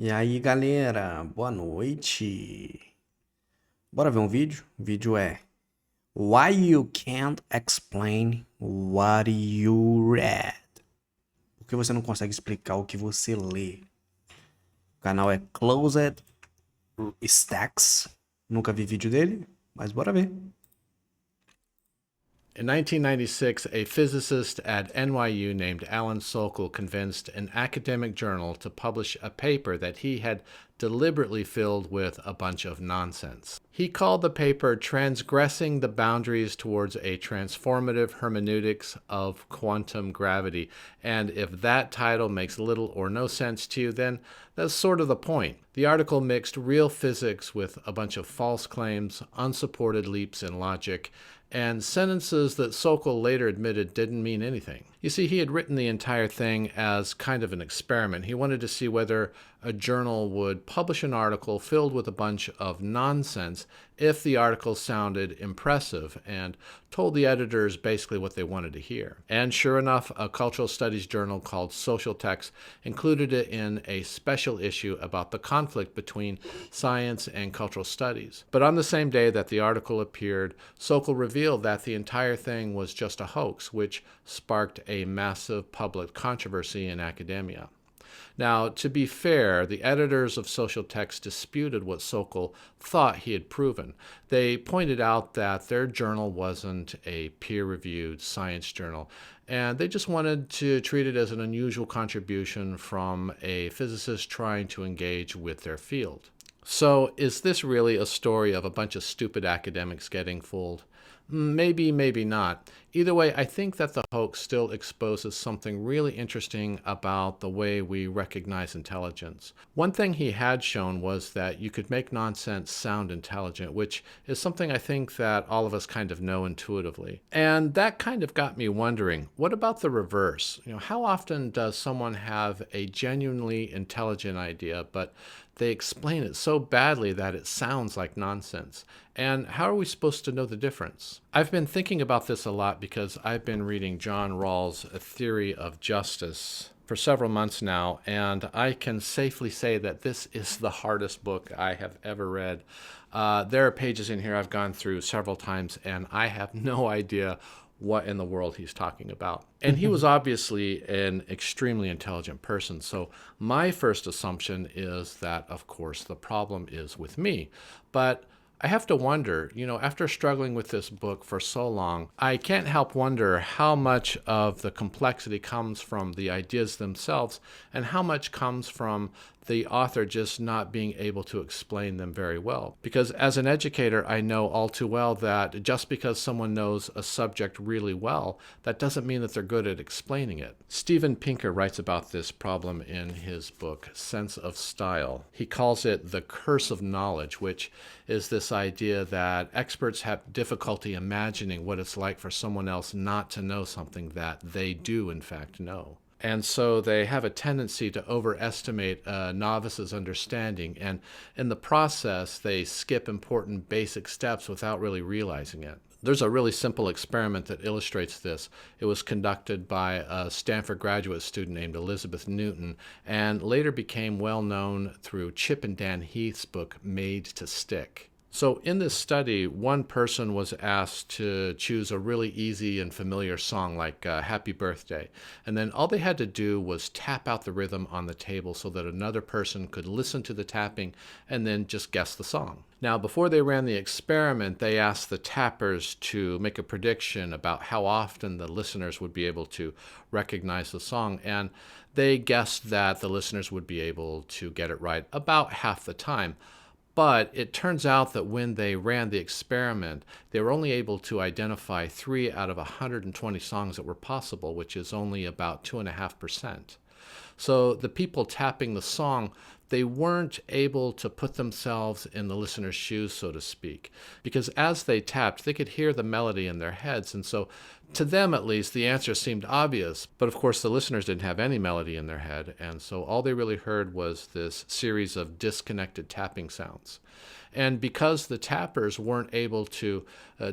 E aí, galera, boa noite. Bora ver um vídeo? O vídeo é Why You Can't Explain What You Read. Por que você não consegue explicar o que você lê? O canal é Closed Stacks. Nunca vi vídeo dele, mas bora ver. In 1996, a physicist at NYU named Alan Sokal convinced an academic journal to publish a paper that he had deliberately filled with a bunch of nonsense. He called the paper Transgressing the Boundaries Towards a Transformative Hermeneutics of Quantum Gravity. And if that title makes little or no sense to you, then that's sort of the point. The article mixed real physics with a bunch of false claims, unsupported leaps in logic, and sentences that Sokal later admitted didn't mean anything. You see, he had written the entire thing as kind of an experiment. He wanted to see whether a journal would publish an article filled with a bunch of nonsense if the article sounded impressive, and told the editors basically what they wanted to hear. And sure enough, a cultural studies journal called Social Text included it in a special issue about the conflict between science and cultural studies. But on the same day that the article appeared, Sokal revealed that the entire thing was just a hoax, which sparked a massive public controversy in academia. Now, to be fair, the editors of Social Text disputed what Sokal thought he had proven. They pointed out that their journal wasn't a peer-reviewed science journal, and they just wanted to treat it as an unusual contribution from a physicist trying to engage with their field. So, is this really a story of a bunch of stupid academics getting fooled? Maybe, maybe not. Either way, I think that the hoax still exposes something really interesting about the way we recognize intelligence. One thing he had shown was that you could make nonsense sound intelligent, which is something I think that all of us kind of know intuitively. And that kind of got me wondering, what about the reverse? How often does someone have a genuinely intelligent idea, but they explain it so badly that it sounds like nonsense? And how are we supposed to know the difference? I've been thinking about this a lot because I've been reading John Rawls' A Theory of Justice for several months now, and I can safely say that this is the hardest book I have ever read. There are pages in here I've gone through several times, and I have no idea what in the world he's talking about. And he was obviously an extremely intelligent person. So my first assumption is that, of course, the problem is with me. But I have to wonder, after struggling with this book for so long, I can't help wonder how much of the complexity comes from the ideas themselves and how much comes from the author just not being able to explain them very well. Because as an educator, I know all too well that just because someone knows a subject really well, that doesn't mean that they're good at explaining it. Steven Pinker writes about this problem in his book, Sense of Style. He calls it the curse of knowledge, which is this idea that experts have difficulty imagining what it's like for someone else not to know something that they do, in fact, know. And so they have a tendency to overestimate a novice's understanding, and in the process, they skip important basic steps without really realizing it. There's a really simple experiment that illustrates this. It was conducted by a Stanford graduate student named Elizabeth Newton, and later became well known through Chip and Dan Heath's book, Made to Stick. So in this study, one person was asked to choose a really easy and familiar song like Happy Birthday. And then all they had to do was tap out the rhythm on the table so that another person could listen to the tapping and then just guess the song. Now, before they ran the experiment, they asked the tappers to make a prediction about how often the listeners would be able to recognize the song. And they guessed that the listeners would be able to get it right about half the time. But it turns out that when they ran the experiment, they were only able to identify 3 out of 120 songs that were possible, which is only about 2.5%. So the people tapping the song, they weren't able to put themselves in the listener's shoes, so to speak, because as they tapped, they could hear the melody in their heads. And so to them, at least, the answer seemed obvious. But of course, the listeners didn't have any melody in their head. And so all they really heard was this series of disconnected tapping sounds. And because the tappers weren't able to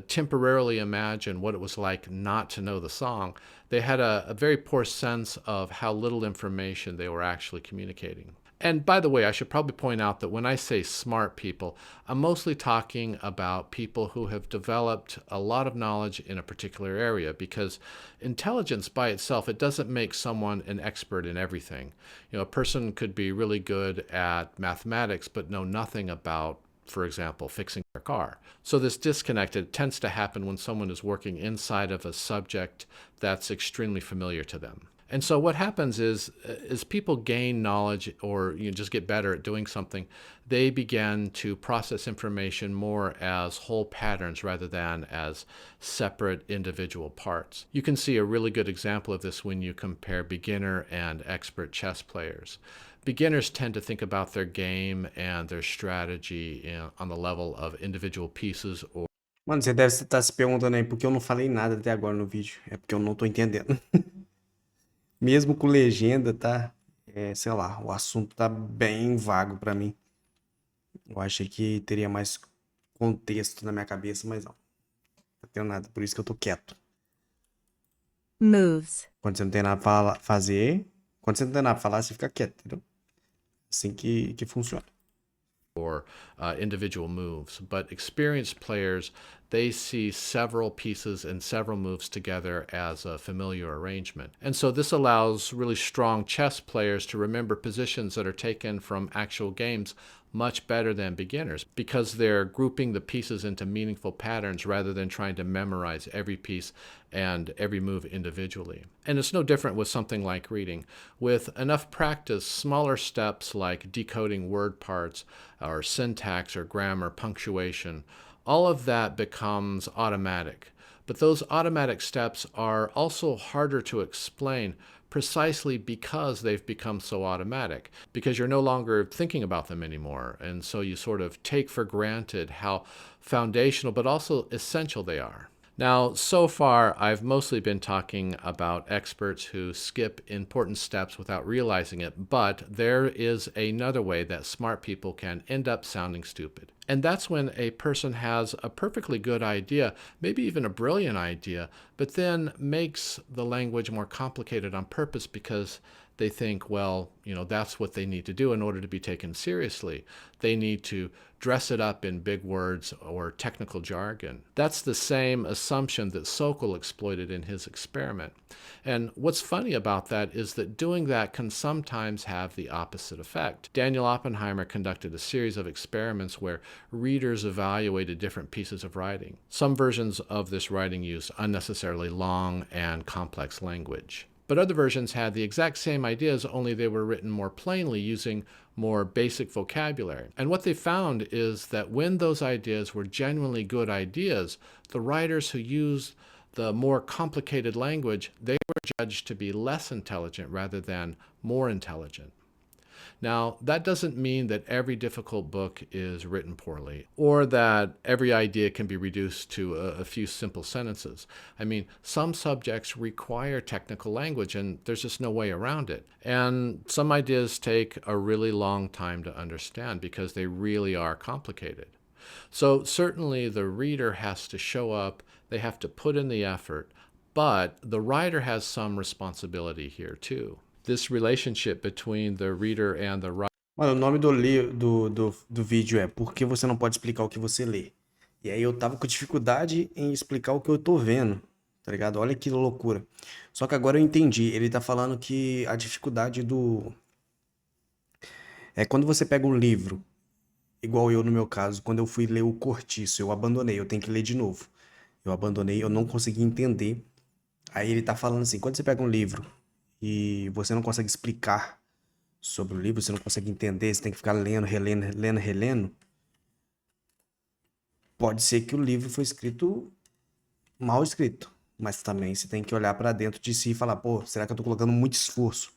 temporarily imagine what it was like not to know the song, they had a very poor sense of how little information they were actually communicating. And by the way, I should probably point out that when I say smart people, I'm mostly talking about people who have developed a lot of knowledge in a particular area, because intelligence by itself, it doesn't make someone an expert in everything. You know, a person could be really good at mathematics but know nothing about, for example, fixing their car. So this disconnect, it tends to happen when someone is working inside of a subject that's extremely familiar to them. And so what happens is, as people gain knowledge or just get better at doing something, they begin to process information more as whole patterns rather than as separate individual parts. You can see a really good example of this when you compare beginner and expert chess players. Beginners tend to think about their game and their strategy on the level of individual pieces or Mano, você deve estar se perguntando aí por que eu não falei nada até agora no vídeo. É porque eu não tô entendendo. Mesmo com legenda, tá? Sei lá, o assunto tá bem vago pra mim. Eu achei que teria mais contexto na minha cabeça, mas não. Não tenho nada, por isso que eu tô quieto. Moves. Quando você não tem nada pra fazer, quando você não tem nada pra falar, você fica quieto, entendeu? Assim que funciona. individual moves. But experienced players, they see several pieces and several moves together as a familiar arrangement. And so this allows really strong chess players to remember positions that are taken from actual games much better than beginners, because they're grouping the pieces into meaningful patterns rather than trying to memorize every piece and every move individually. And it's no different with something like reading. With enough practice, smaller steps like decoding word parts or syntax or grammar, punctuation, all of that becomes automatic. But those automatic steps are also harder to explain precisely because they've become so automatic, because you're no longer thinking about them anymore. And so you sort of take for granted how foundational but also essential they are. Now, so far, I've mostly been talking about experts who skip important steps without realizing it, but there is another way that smart people can end up sounding stupid. And that's when a person has a perfectly good idea, maybe even a brilliant idea, but then makes the language more complicated on purpose because they think, well, that's what they need to do in order to be taken seriously. They need to dress it up in big words or technical jargon. That's the same assumption that Sokal exploited in his experiment. And what's funny about that is that doing that can sometimes have the opposite effect. Daniel Oppenheimer conducted a series of experiments where readers evaluated different pieces of writing. Some versions of this writing used unnecessarily long and complex language. But other versions had the exact same ideas, only they were written more plainly using more basic vocabulary. And what they found is that when those ideas were genuinely good ideas, the writers who used the more complicated language, they were judged to be less intelligent rather than more intelligent. Now, that doesn't mean that every difficult book is written poorly, or that every idea can be reduced to a few simple sentences. I mean, some subjects require technical language, and there's just no way around it. And some ideas take a really long time to understand because they really are complicated. So certainly the reader has to show up, they have to put in the effort, but the writer has some responsibility here too. This relationship between the reader and the writer. Mano, o nome do vídeo é Por que você não pode explicar o que você lê? E aí eu tava com dificuldade em explicar o que eu tô vendo, tá ligado? Olha que loucura. Só que agora eu entendi. Ele tá falando que a dificuldade é quando você pega um livro, igual eu no meu caso, quando eu fui ler o Cortiço, eu abandonei, eu tenho que ler de novo. Eu abandonei, eu não consegui entender. Aí ele tá falando assim, quando você pega um livro e você não consegue explicar sobre o livro, você não consegue entender, você tem que ficar lendo, relendo, pode ser que o livro foi escrito mal escrito, mas também você tem que olhar pra dentro de si e falar, pô, será que eu tô colocando muito esforço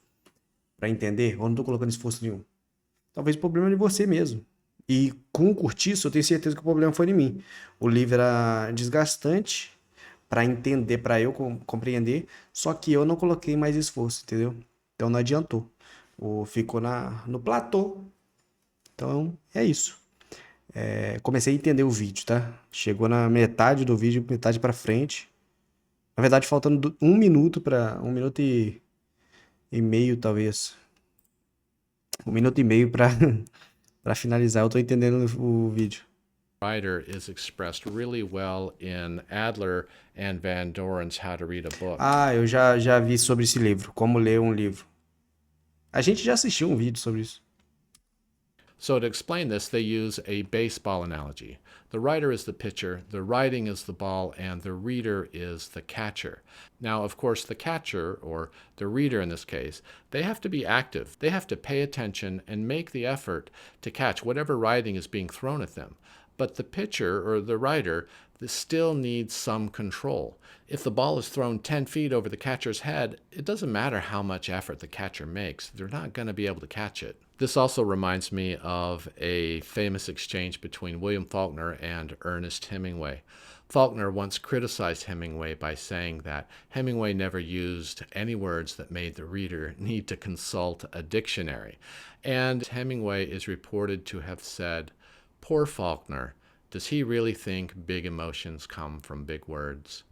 pra entender ou não tô colocando esforço nenhum? Talvez o problema é de você mesmo. E com o Cortiço, eu tenho certeza que o problema foi em mim. O livro era desgastante pra entender, pra eu compreender, só que eu não coloquei mais esforço, entendeu? Então não adiantou. Ficou no platô. Então é isso. Comecei a entender o vídeo, tá? Chegou na metade do vídeo, metade pra frente. Na verdade, faltando 1 minuto para 1 minuto e meio, talvez. 1 minuto e meio pra para finalizar. Eu tô entendendo o vídeo. Writer is expressed really well in Adler and Van Doren's How to Read a Book. Ah, eu já vi sobre esse livro, como ler um livro. A gente já assistiu um vídeo sobre isso. So to explain this, they use a baseball analogy. The writer is the pitcher, the writing is the ball, and the reader is the catcher. Now, of course, the catcher, or the reader in this case, they have to be active. They have to pay attention and make the effort to catch whatever writing is being thrown at them. But the pitcher, or the writer, still needs some control. If the ball is thrown 10 feet over the catcher's head, it doesn't matter how much effort the catcher makes. They're not going to be able to catch it. This also reminds me of a famous exchange between William Faulkner and Ernest Hemingway. Faulkner once criticized Hemingway by saying that Hemingway never used any words that made the reader need to consult a dictionary. And Hemingway is reported to have said, "Poor Faulkner, does he really think big emotions come from big words?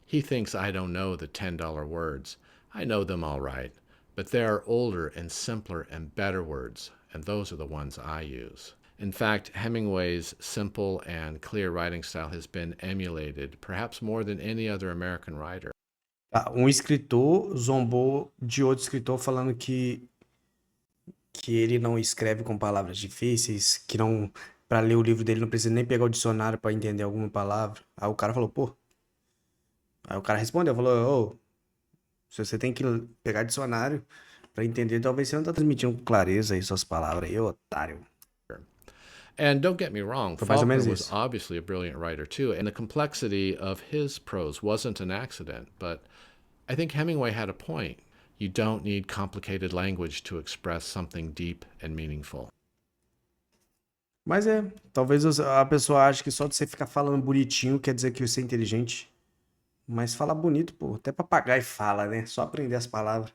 He thinks I don't know the $10 words. I know them all right. But there are older and simpler and better words, and those are the ones I use." In fact, Hemingway's simple and clear writing style has been emulated, perhaps more than any other American writer. Um escritor zombou de outro escritor falando que ele não escreve com palavras difíceis, que não, para ler o livro dele não precisa nem pegar o dicionário para entender alguma palavra. Aí o cara falou, pô. Aí o cara respondeu, falou, ô, se você tem que pegar dicionário para entender, talvez você não tá transmitindo com clareza aí suas palavras aí, ô otário. And don't get me wrong, Foi mais ou Faulkner menos was isso. obviously a brilliant writer too, and the complexity of his prose wasn't an accident. But I think Hemingway had a point. You don't need complicated language to express something deep and meaningful. Mas talvez a pessoa ache que só de você ficar falando bonitinho quer dizer que você é inteligente. Mas falar bonito, pô, até papagaio fala, né? Só aprender as palavras.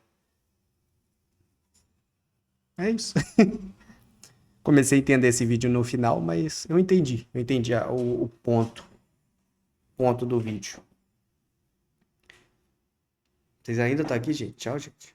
É isso. Comecei a entender esse vídeo no final, mas eu entendi. Eu entendi o ponto do vídeo. Vocês ainda estão aqui, gente? Tchau, gente.